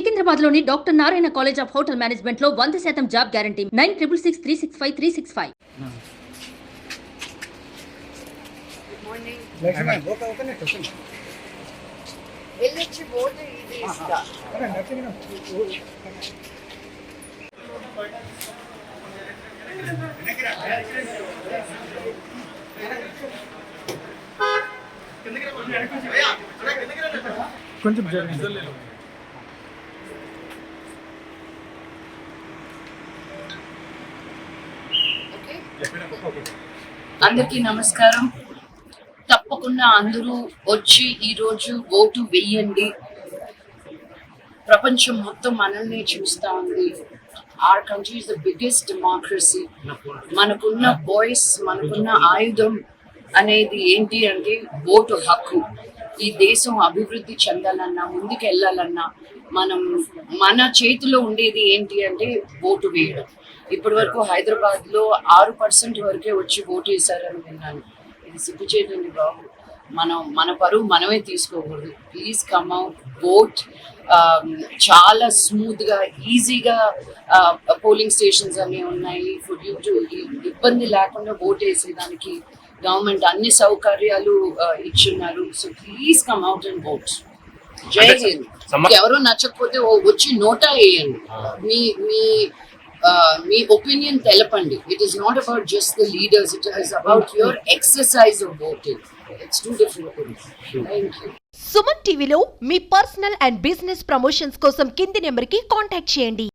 సికింద్రాబాద్ లోని doctor Narayana college of hotel management లో 100% job guarantee 966365 కొంచెం అందరికీ నమస్కారం. తప్పకుండా అందరూ వచ్చి ఈరోజు ఓటు వేయండి. ప్రపంచం మొత్తం మనల్ని చూస్తూ ఉంది. our country is the biggest democracy. మనకున్న వాయిస్, మనకున్న ఆయుధం అనేది ఏంటి అంటే ఓటు హక్కు. ఈ దేశం అభివృద్ధి చెందాలన్నా, ముందుకు వెళ్ళాలన్నా మన చేతిలో ఉండేది ఏంటి అంటే ఓటు వేయడం. ఇప్పటి వరకు హైదరాబాద్లో 6% వరకే వచ్చి ఓటు వేశారని విన్నాను. ఇది సిగ్గుచేటండి బాబు. మన పరువు మనమే తీసుకోకూడదు. Please come out, vote. చాలా స్మూత్గా, ఈజీగా పోలింగ్ స్టేషన్స్ అన్నీ ఉన్నాయి. ఫర్ యూ టు ఇబ్బంది లేకుండా ఓట్ వేసేదానికి గవర్నమెంట్ అన్ని సౌకర్యాలు ఇచ్చున్నారు. So please come out and vote. జై హింద్. ఎవరో నచ్చకపోతే వచ్చి నోటా వేయండి. మీ ఒపీనియన్ తెలపండి. It is not about just the leaders, it is about your exercise of voting. It's two different things. Thank you. Suman టీవీలో మీ పర్సనల్ అండ్ బిజినెస్ ప్రమోషన్స్ కోసం కింది నెంబర్కి కాంటాక్ట్ చేయండి.